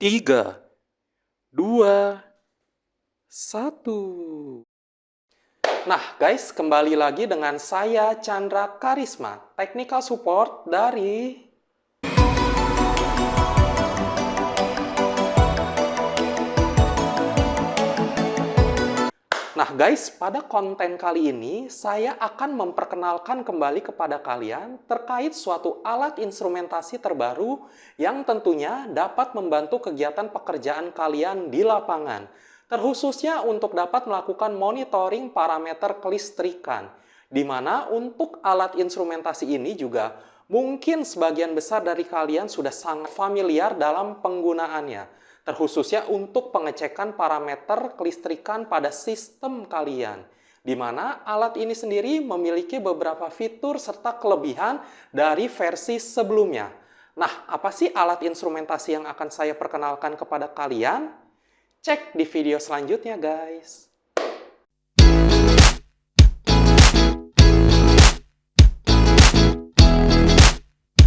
3, 2, 1. Nah guys, kembali lagi dengan saya Chandra Karisma, Technical Support dari... Nah guys, pada konten kali ini saya akan memperkenalkan kembali kepada kalian terkait suatu alat instrumentasi terbaru yang tentunya dapat membantu kegiatan pekerjaan kalian di lapangan, terkhususnya untuk dapat melakukan monitoring parameter kelistrikan, di mana untuk alat instrumentasi ini juga mungkin sebagian besar dari kalian sudah sangat familiar dalam penggunaannya, terkhususnya untuk pengecekan parameter kelistrikan pada sistem kalian, di mana alat ini sendiri memiliki beberapa fitur serta kelebihan dari versi sebelumnya. Nah, apa sih alat instrumentasi yang akan saya perkenalkan kepada kalian? Cek di video selanjutnya, guys.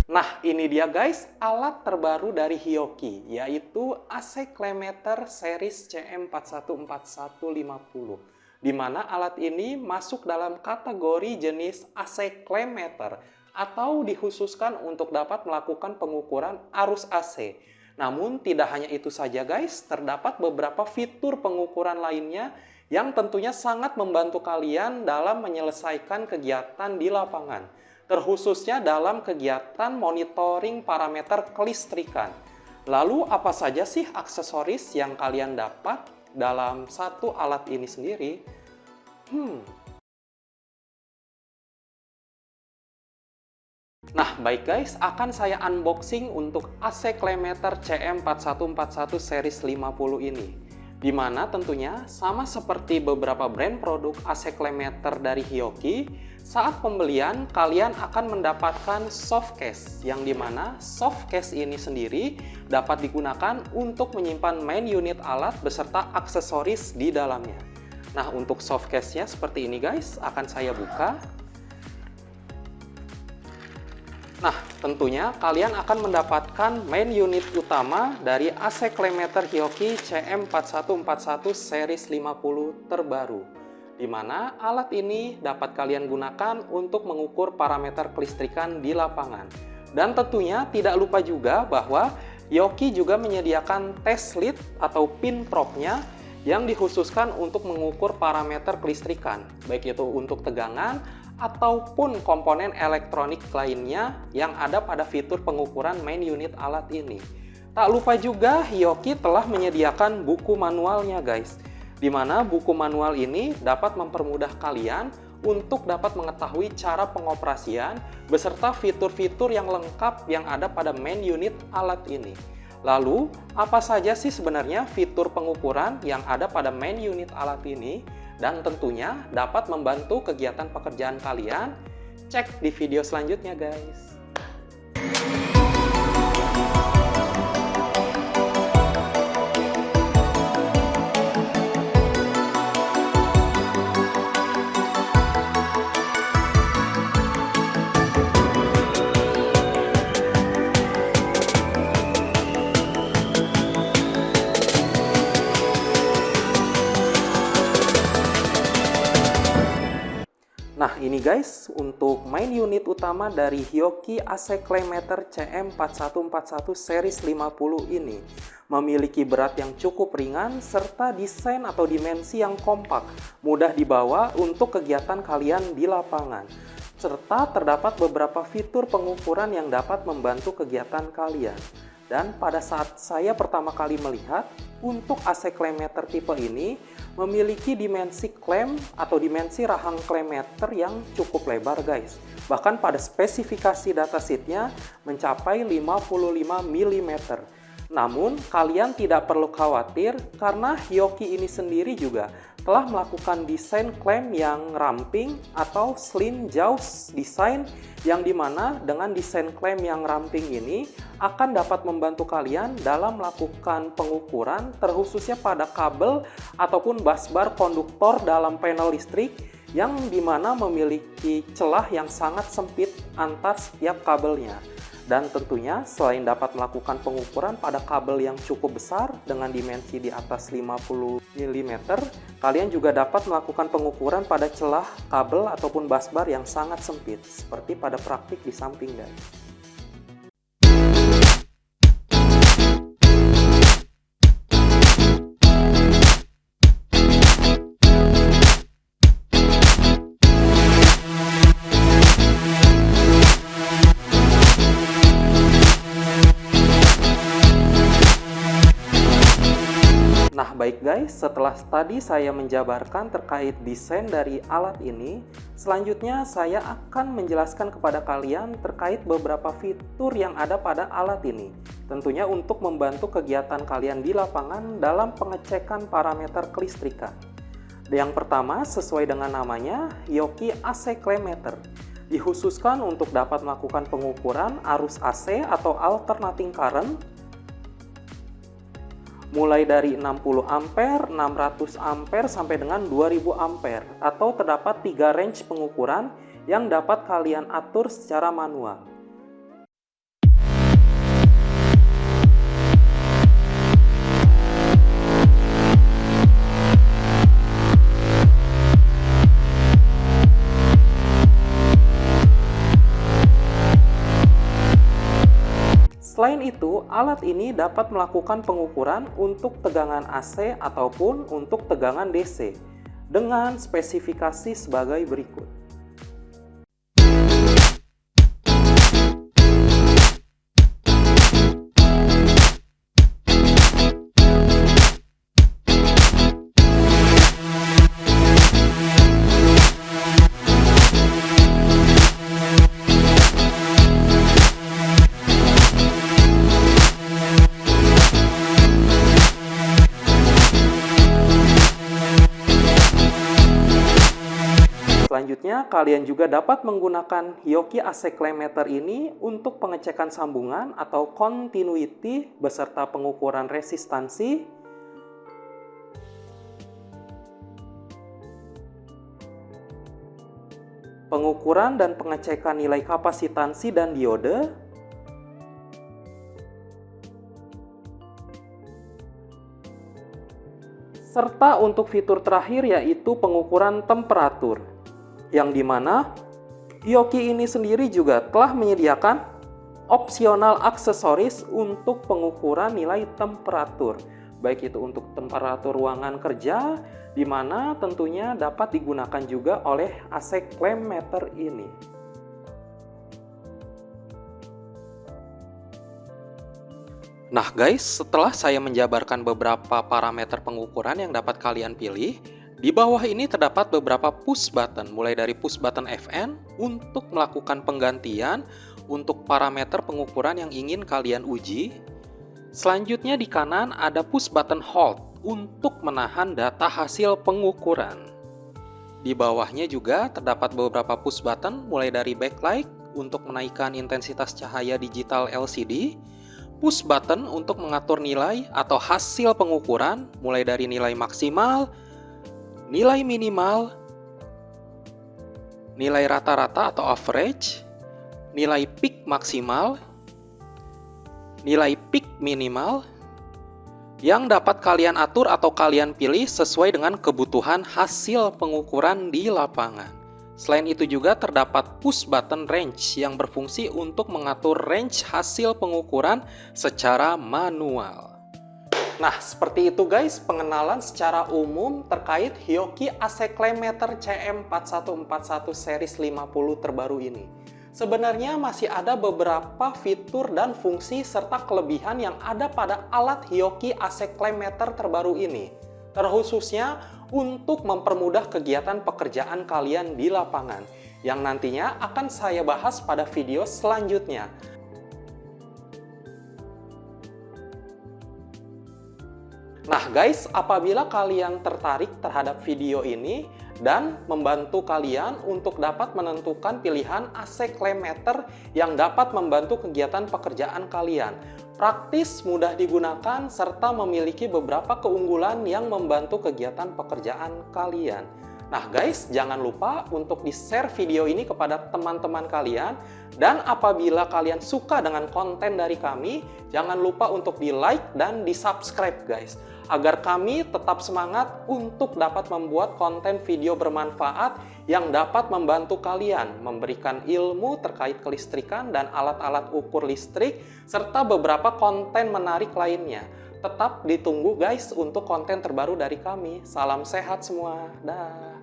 Nah, ini dia guys, alat terbaru dari Hioki, yaitu AC Clemeter series CM414150, di mana alat ini masuk dalam kategori jenis AC Clemeter atau dikhususkan untuk dapat melakukan pengukuran arus AC. Namun, tidak hanya itu saja guys, terdapat beberapa fitur pengukuran lainnya yang tentunya sangat membantu kalian dalam menyelesaikan kegiatan di lapangan, terkhususnya dalam kegiatan monitoring parameter kelistrikan. Lalu apa saja sih aksesoris yang kalian dapat dalam satu alat ini sendiri? Nah baik guys, akan saya unboxing untuk AC Clemeter CM4141 series 50 ini, di mana tentunya sama seperti beberapa brand produk AC Clemeter dari Hioki, saat pembelian kalian akan mendapatkan soft case, yang dimana soft case ini sendiri dapat digunakan untuk menyimpan main unit alat beserta aksesoris di dalamnya. Nah untuk soft case-nya seperti ini guys, akan saya buka. Nah, tentunya kalian akan mendapatkan main unit utama dari AC Clemeter Hioki CM4141 series 50 terbaru, di mana alat ini dapat kalian gunakan untuk mengukur parameter kelistrikan di lapangan. Dan tentunya tidak lupa juga bahwa Hioki juga menyediakan test lead atau pin probe-nya yang dikhususkan untuk mengukur parameter kelistrikan, baik itu untuk tegangan ataupun komponen elektronik lainnya yang ada pada fitur pengukuran main unit alat ini. Tak lupa juga Hioki telah menyediakan buku manualnya guys, di mana buku manual ini dapat mempermudah kalian untuk dapat mengetahui cara pengoperasian beserta fitur-fitur yang lengkap yang ada pada main unit alat ini. Lalu, apa saja sih sebenarnya fitur pengukuran yang ada pada main unit alat ini? Dan tentunya dapat membantu kegiatan pekerjaan kalian? Cek di video selanjutnya guys. Nah ini guys, untuk main unit utama dari Hioki AC Clemeter CM4141 series 50 ini memiliki berat yang cukup ringan serta desain atau dimensi yang kompak, mudah dibawa untuk kegiatan kalian di lapangan. Serta terdapat beberapa fitur pengukuran yang dapat membantu kegiatan kalian. Dan pada saat saya pertama kali melihat, untuk AC Clemeter tipe ini memiliki dimensi klem atau dimensi rahang Clemeter yang cukup lebar guys. Bahkan pada spesifikasi datasheetnya mencapai 55 mm. Namun kalian tidak perlu khawatir karena Hioki ini sendiri juga telah melakukan desain klem yang ramping atau slim jaws design, yang dimana dengan desain klem yang ramping ini akan dapat membantu kalian dalam melakukan pengukuran terkhususnya pada kabel ataupun busbar konduktor dalam panel listrik, yang dimana memiliki celah yang sangat sempit antar setiap kabelnya. Dan tentunya selain dapat melakukan pengukuran pada kabel yang cukup besar dengan dimensi di atas 50 mm, kalian juga dapat melakukan pengukuran pada celah kabel ataupun busbar yang sangat sempit, seperti pada praktik di samping guys. Nah baik guys, setelah tadi saya menjabarkan terkait desain dari alat ini, selanjutnya saya akan menjelaskan kepada kalian terkait beberapa fitur yang ada pada alat ini. Tentunya untuk membantu kegiatan kalian di lapangan dalam pengecekan parameter kelistrikan. Yang pertama, sesuai dengan namanya, Hioki AC Clamp Meter. Dikhususkan untuk dapat melakukan pengukuran arus AC atau alternating current mulai dari 60 ampere, 600 ampere sampai dengan 2000 ampere, atau terdapat 3 range pengukuran yang dapat kalian atur secara manual. Selain itu, alat ini dapat melakukan pengukuran untuk tegangan AC ataupun untuk tegangan DC dengan spesifikasi sebagai berikut. Selanjutnya, kalian juga dapat menggunakan Hioki AC Clamp Meter ini untuk pengecekan sambungan atau continuity beserta pengukuran resistansi, pengukuran dan pengecekan nilai kapasitansi dan diode, serta untuk fitur terakhir yaitu pengukuran temperatur, yang dimana Hioki ini sendiri juga telah menyediakan opsional aksesoris untuk pengukuran nilai temperatur, baik itu untuk temperatur ruangan kerja, di mana tentunya dapat digunakan juga oleh AC Clamp Meter ini. Nah guys, setelah saya menjabarkan beberapa parameter pengukuran yang dapat kalian pilih, di bawah ini terdapat beberapa push button, mulai dari push button FN untuk melakukan penggantian untuk parameter pengukuran yang ingin kalian uji. Selanjutnya di kanan ada push button hold untuk menahan data hasil pengukuran. Di bawahnya juga terdapat beberapa push button, mulai dari backlight untuk menaikkan intensitas cahaya digital LCD, push button untuk mengatur nilai atau hasil pengukuran, mulai dari nilai maksimal, nilai minimal, nilai rata-rata atau average, nilai peak maksimal, nilai peak minimal, yang dapat kalian atur atau kalian pilih sesuai dengan kebutuhan hasil pengukuran di lapangan. Selain itu juga terdapat push button range yang berfungsi untuk mengatur range hasil pengukuran secara manual. Nah, seperti itu guys pengenalan secara umum terkait Hioki AC Clamp Meter CM4141 series 50 terbaru ini. Sebenarnya masih ada beberapa fitur dan fungsi serta kelebihan yang ada pada alat Hioki AC Clamp Meter terbaru ini, terkhususnya untuk mempermudah kegiatan pekerjaan kalian di lapangan, yang nantinya akan saya bahas pada video selanjutnya. Nah guys, apabila kalian tertarik terhadap video ini dan membantu kalian untuk dapat menentukan pilihan AC Clamp Meter yang dapat membantu kegiatan pekerjaan kalian, praktis, mudah digunakan, serta memiliki beberapa keunggulan yang membantu kegiatan pekerjaan kalian. Nah guys, jangan lupa untuk di-share video ini kepada teman-teman kalian. Dan apabila kalian suka dengan konten dari kami, jangan lupa untuk di-like dan di-subscribe guys. Agar kami tetap semangat untuk dapat membuat konten video bermanfaat yang dapat membantu kalian memberikan ilmu terkait kelistrikan dan alat-alat ukur listrik, serta beberapa konten menarik lainnya. Tetap ditunggu guys untuk konten terbaru dari kami. Salam sehat semua. Dah.